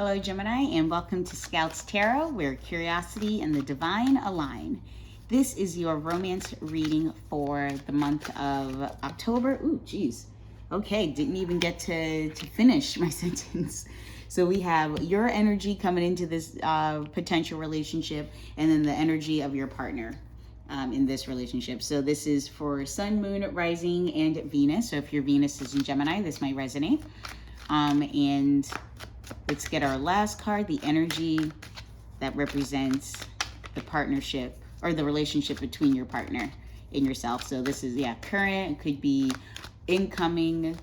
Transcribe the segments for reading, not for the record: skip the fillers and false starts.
Hello, Gemini, and welcome to Scouts Tarot, where curiosity and the divine align. This is your romance reading for the month of October. Ooh, geez. Okay, didn't even get to finish my sentence. So we have your energy coming into this potential relationship, and then the energy of your partner in this relationship. So this is for Sun, Moon, Rising, and Venus. So if your Venus is in Gemini, this might resonate. And let's get our last card, the energy that represents the partnership or the relationship between your partner and yourself. So this is, current. It could be incoming.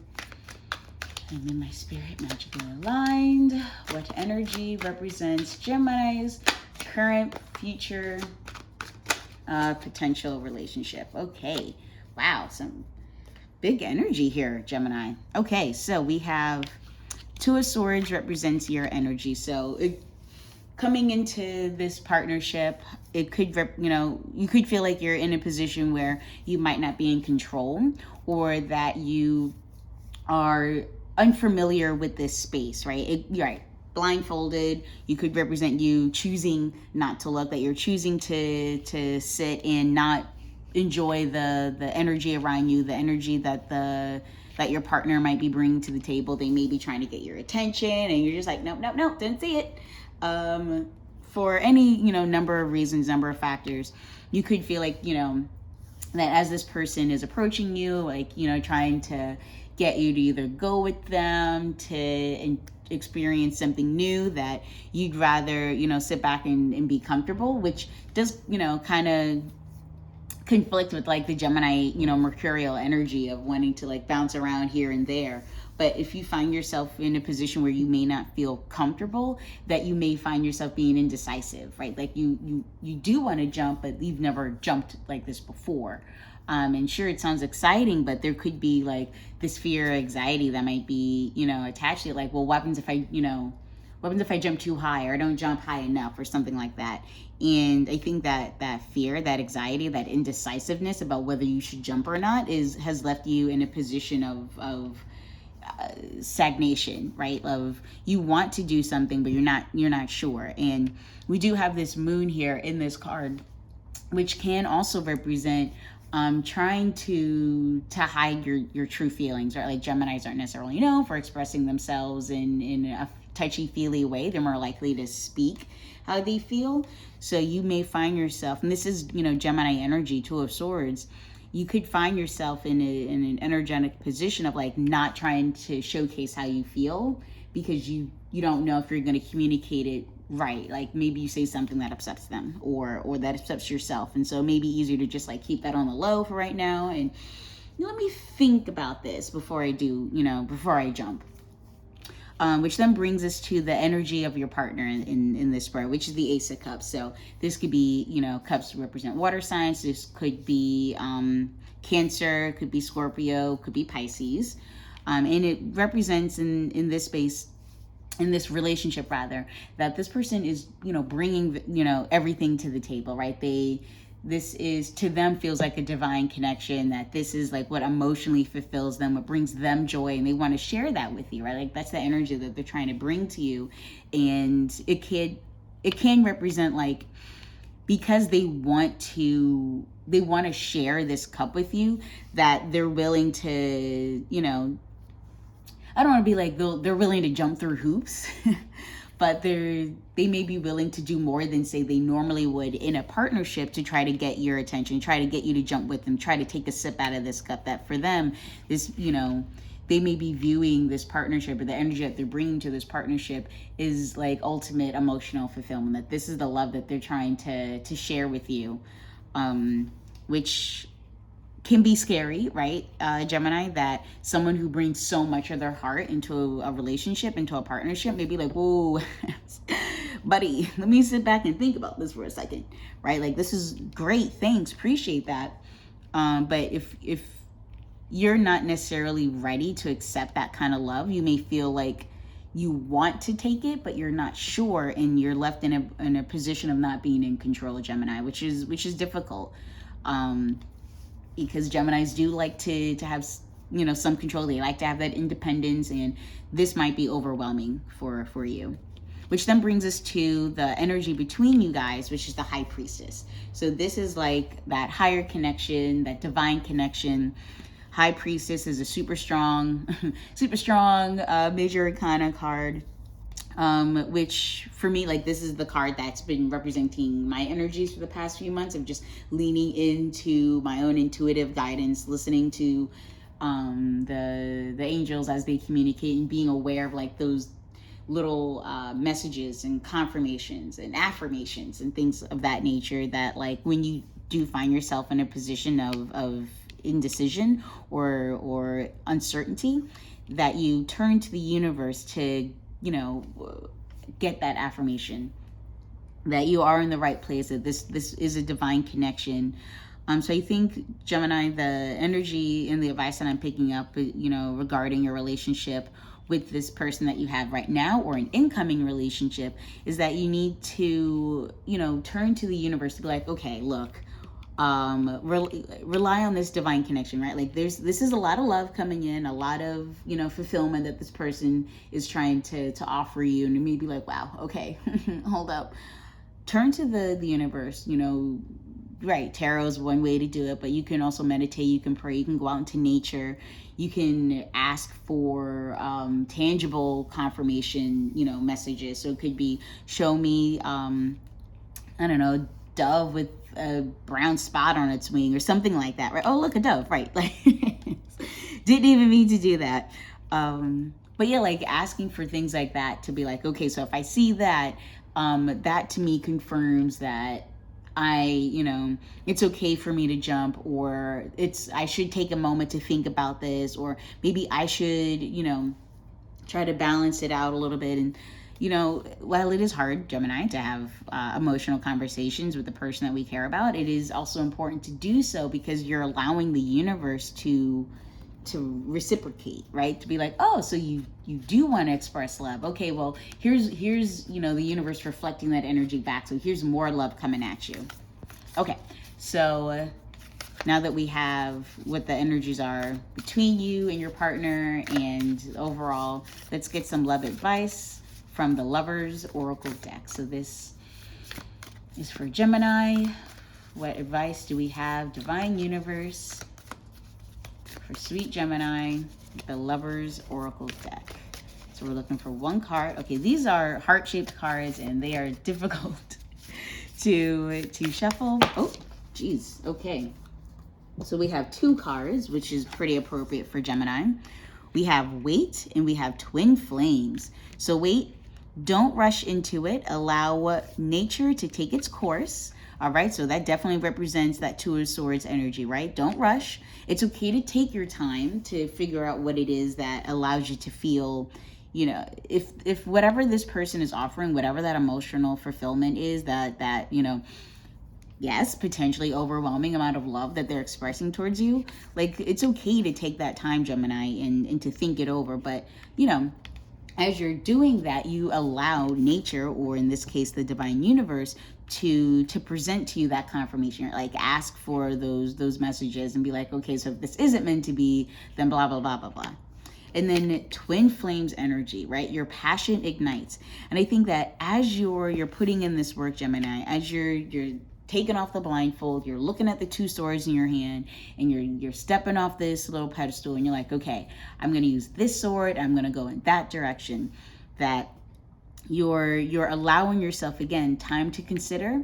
And then my spirit magically aligned. What energy represents Gemini's current, future, potential relationship? Okay. Wow. Some big energy here, Gemini. Okay. So we have Two of Swords represents your energy. So coming into this partnership, it could, you could feel like you're in a position where you might not be in control, or that you are unfamiliar with this space, right? You're right. Blindfolded. You could represent you choosing not to look, that you're choosing to sit and not enjoy the energy around you, the energy that your partner might be bringing to the table. They may be trying to get your attention, and you're just like, nope, didn't see it. For any, number of reasons, number of factors, you could feel like, that as this person is approaching you, like, trying to get you to either go with them to experience something new, that you'd rather, sit back and be comfortable, which does, kind of conflict with like the Gemini, mercurial energy of wanting to like bounce around here and there. But if you find yourself in a position where you may not feel comfortable, that you may find yourself being indecisive, right? Like you do want to jump, but you've never jumped like this before. And sure, it sounds exciting, but there could be like this fear or anxiety that might be, attached to it. Like, well, what happens if I jump too high, or I don't jump high enough, or something like that? And I think that fear, that anxiety, that indecisiveness about whether you should jump or not has left you in a position of stagnation, right? Of you want to do something, but you're not sure. And we do have this moon here in this card, which can also represent trying to hide your true feelings, right? Like Geminis aren't necessarily known for expressing themselves in a touchy-feely way. They're more likely to speak how they feel. So you may find yourself, and this is, Gemini energy, Two of Swords, you could find yourself in an energetic position of like not trying to showcase how you feel, because you don't know if you're going to communicate it right. Like maybe you say something that upsets them, or that upsets yourself. And so it may be easier to just like keep that on the low for right now. And let me think about this before I do, before I jump. Which then brings us to the energy of your partner in this spread, which is the Ace of Cups. So this could be, cups represent water signs. This could be Cancer, could be Scorpio, could be Pisces. And it represents in this space, in this relationship rather, that this person is, bringing, everything to the table, right? This is, to them, feels like a divine connection, that this is like what emotionally fulfills them, what brings them joy, and they want to share that with you, right? Like that's the energy that they're trying to bring to you. And it can represent like, because they want to share this cup with you, that they're willing to, I don't want to be like they're willing to jump through hoops, but they may be willing to do more than say they normally would in a partnership to try to get your attention, try to get you to jump with them, try to take a sip out of this cup. That for them, this, they may be viewing this partnership, or the energy that they're bringing to this partnership, is like ultimate emotional fulfillment, that this is the love that they're trying to share with you, which can be scary, right, Gemini, that someone who brings so much of their heart into a relationship, into a partnership, may be like, whoa, buddy, let me sit back and think about this for a second, right? Like, this is great, thanks, appreciate that. But if you're not necessarily ready to accept that kind of love, you may feel like you want to take it, but you're not sure, and you're left in a position of not being in control, Gemini, which is difficult. Because Geminis do like to have, some control. They like to have that independence, and this might be overwhelming for you. which then brings us to the energy between you guys, which is the High Priestess. So this is like that higher connection, that divine connection. High Priestess is a super strong major arcana card. Which for me, like, this is the card that's been representing my energies for the past few months of just leaning into my own intuitive guidance, listening to the angels as they communicate, and being aware of like those little messages and confirmations and affirmations and things of that nature, that like when you do find yourself in a position of indecision or uncertainty, that you turn to the universe to, you know, get that affirmation that you are in the right place, that this is a divine connection. So I think, Gemini, the energy and the advice that I'm picking up, you know, regarding your relationship with this person that you have right now, or an incoming relationship, is that you need to, you know, turn to the universe to be like, okay, look, rely on this divine connection, right? Like this is a lot of love coming in, a lot of, you know, fulfillment that this person is trying to offer you. And you may be like, wow, okay, hold up. Turn to the universe, you know, right? Tarot is one way to do it, but you can also meditate, you can pray, you can go out into nature, you can ask for tangible confirmation, you know, messages. So it could be, show me, I don't know, dove with a brown spot on its wing or something like that, right? Oh, look, a dove, right? Like, didn't even mean to do that. But yeah, like asking for things like that, to be like, okay, so if I see that, that to me confirms that you know, it's okay for me to jump, or I should take a moment to think about this, or maybe I should, you know, try to balance it out a little bit. And, you know, while it is hard, Gemini, to have emotional conversations with the person that we care about, it is also important to do so because you're allowing the universe to reciprocate, right? To be like, oh, so you do want to express love. Okay, well, here's, you know, the universe reflecting that energy back. So here's more love coming at you. Okay, so now that we have what the energies are between you and your partner and overall, let's get some love advice from the Lovers Oracle deck. So this is for Gemini. What advice do we have, Divine Universe, for sweet Gemini, the Lovers Oracle deck? So we're looking for one card. Okay, these are heart-shaped cards and they are difficult to shuffle. Oh, geez. Okay. So we have two cards, which is pretty appropriate for Gemini. We have Wait and we have Twin Flames. So wait, don't rush into it. Allow nature to take its course. All right, so that definitely represents that Two of Swords energy, right? Don't rush. It's okay to take your time to figure out what it is that allows you to feel, you know, if whatever this person is offering, whatever that emotional fulfillment is, that you know, yes, potentially overwhelming amount of love that they're expressing towards you, like, it's okay to take that time, Gemini, and to think it over. But, you know, as you're doing that, you allow nature, or in this case, the divine universe, to present to you that confirmation. Like, ask for those messages and be like, okay, so if this isn't meant to be, then blah, blah, blah, blah, blah. And then Twin Flames energy, right? Your passion ignites. And I think that as you're putting in this work, Gemini, as you're taking off the blindfold, you're looking at the two swords in your hand, and you're stepping off this little pedestal, and you're like, okay, I'm going to use this sword, I'm going to go in that direction. That you're allowing yourself, again, time to consider,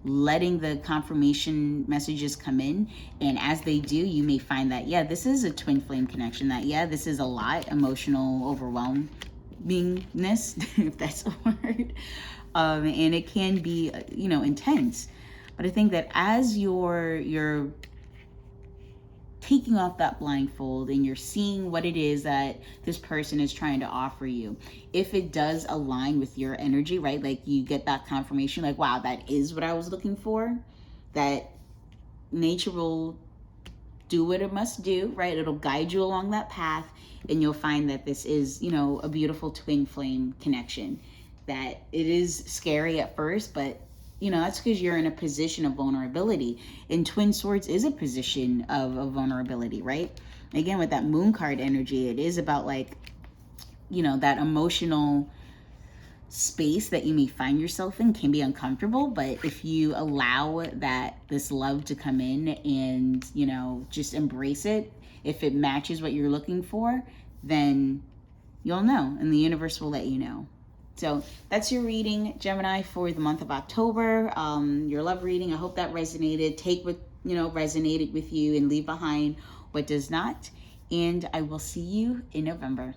letting the confirmation messages come in. And as they do, you may find that, yeah, this is a twin flame connection, that, yeah, this is a lot, emotional overwhelmingness, if that's a word. And it can be, you know, intense. But I think that as you're taking off that blindfold and you're seeing what it is that this person is trying to offer you, if it does align with your energy, right? Like, you get that confirmation, like, wow, that is what I was looking for, that nature will do what it must do, right? It'll guide you along that path, and you'll find that this is, you know, a beautiful twin flame connection. That it is scary at first, but, you know, that's because you're in a position of vulnerability. And Twin Swords is a position of vulnerability, right? Again, with that Moon card energy, it is about, like, you know, that emotional space that you may find yourself in can be uncomfortable, but if you allow this love to come in and, you know, just embrace it, if it matches what you're looking for, then you'll know, and the universe will let you know. So that's your reading, Gemini, for the month of October. Your love reading. I hope that resonated. Take what, you know, resonated with you and leave behind what does not. And I will see you in November.